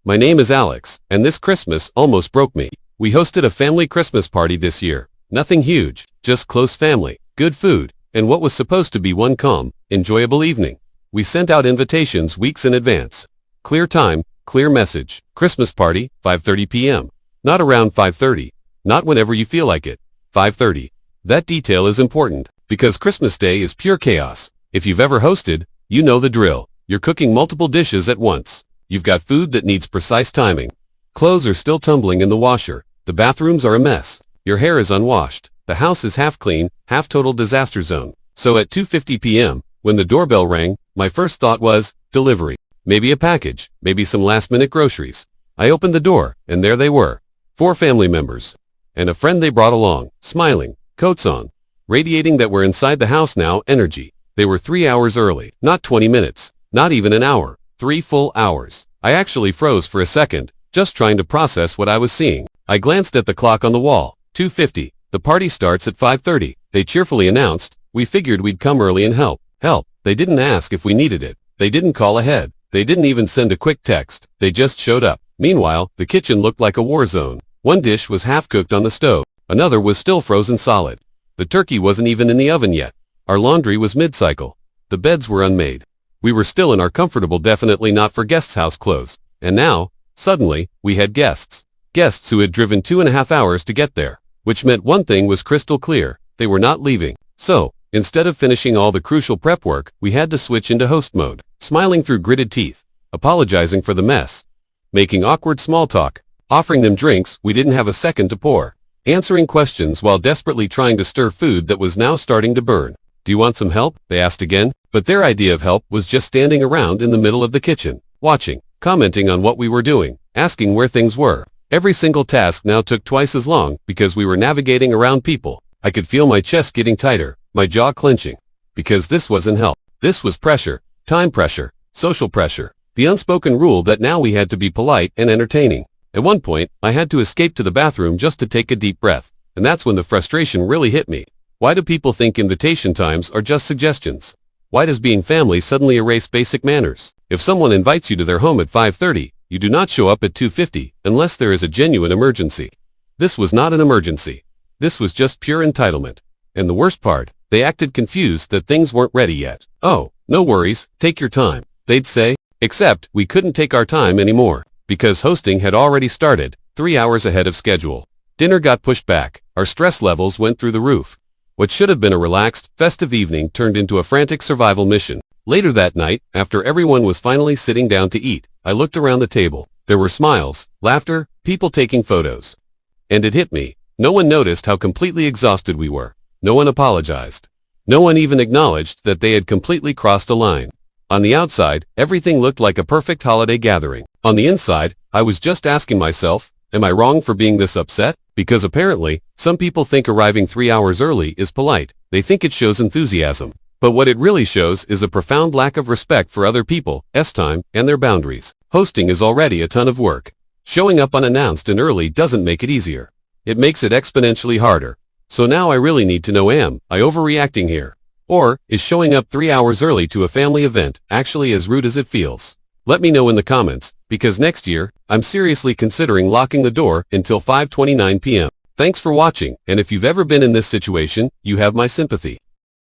My name is Alex, and this Christmas almost broke me. We hosted a family Christmas party this year. Nothing huge, just close family, good food, and what was supposed to be one calm, enjoyable evening. We sent out invitations weeks in advance. Clear time, clear message. Christmas party, 5:30 p.m. Not around 5:30. Not whenever you feel like it. 5:30. That detail is important, because Christmas Day is pure chaos. If you've ever hosted, you know the drill. You're cooking multiple dishes at once. You've got food that needs precise timing. Clothes are still tumbling in the washer. The bathrooms are a mess. Your hair is unwashed. The house is half clean, half total disaster zone. So at 2:50 p.m., when the doorbell rang, my first thought was, delivery. Maybe a package, maybe some last-minute groceries. I opened the door, and there they were. 4 family members. And a friend they brought along, smiling, coats on, radiating that we're inside the house now, energy. They were 3 hours early, not 20 minutes, not even an hour, 3 full hours. I actually froze for a second, just trying to process what I was seeing. I glanced at the clock on the wall, 2:50. The party starts at 5:30. They cheerfully announced, we figured we'd come early and help. Help. They didn't ask if we needed it. They didn't call ahead. They didn't even send a quick text. They just showed up. Meanwhile, the kitchen looked like a war zone. One dish was half cooked on the stove. Another was still frozen solid. The turkey wasn't even in the oven yet. Our laundry was mid-cycle. The beds were unmade. We were still in our comfortable, definitely not for guests' house clothes. And now, suddenly, we had guests. Guests who had driven 2.5 hours to get there. Which meant one thing was crystal clear. They were not leaving. So, instead of finishing all the crucial prep work, we had to switch into host mode. Smiling through gritted teeth. Apologizing for the mess. Making awkward small talk. Offering them drinks we didn't have a second to pour. Answering questions while desperately trying to stir food that was now starting to burn. Do you want some help? They asked again. But their idea of help was just standing around in the middle of the kitchen, watching, commenting on what we were doing, asking where things were. Every single task now took twice as long because we were navigating around people. I could feel my chest getting tighter, my jaw clenching. Because this wasn't help. This was pressure, time pressure, social pressure. The unspoken rule that now we had to be polite and entertaining. At one point, I had to escape to the bathroom just to take a deep breath. And that's when the frustration really hit me. Why do people think invitation times are just suggestions? Why does being family suddenly erase basic manners? If someone invites you to their home at 5:30, you do not show up at 2:50 unless there is a genuine emergency. This was not an emergency. This was just pure entitlement. And the worst part, they acted confused that things weren't ready yet. Oh, no worries, take your time, they'd say. Except, we couldn't take our time anymore. Because hosting had already started, 3 hours ahead of schedule. Dinner got pushed back. Our stress levels went through the roof. What should have been a relaxed, festive evening turned into a frantic survival mission. Later that night, after everyone was finally sitting down to eat, I looked around the table. There were smiles, laughter, people taking photos. And it hit me. No one noticed how completely exhausted we were. No one apologized. No one even acknowledged that they had completely crossed a line. On the outside, everything looked like a perfect holiday gathering. On the inside, I was just asking myself, am I wrong for being this upset? Because apparently, some people think arriving 3 hours early is polite. They think it shows enthusiasm. But what it really shows is a profound lack of respect for other people's time and their boundaries. Hosting is already a ton of work. Showing up unannounced and early doesn't make it easier. It makes it exponentially harder. So now I really need to know, am I overreacting here? Or, is showing up 3 hours early to a family event actually as rude as it feels? Let me know in the comments, because next year, I'm seriously considering locking the door until 5:29 p.m. Thanks for watching, and if you've ever been in this situation, you have my sympathy.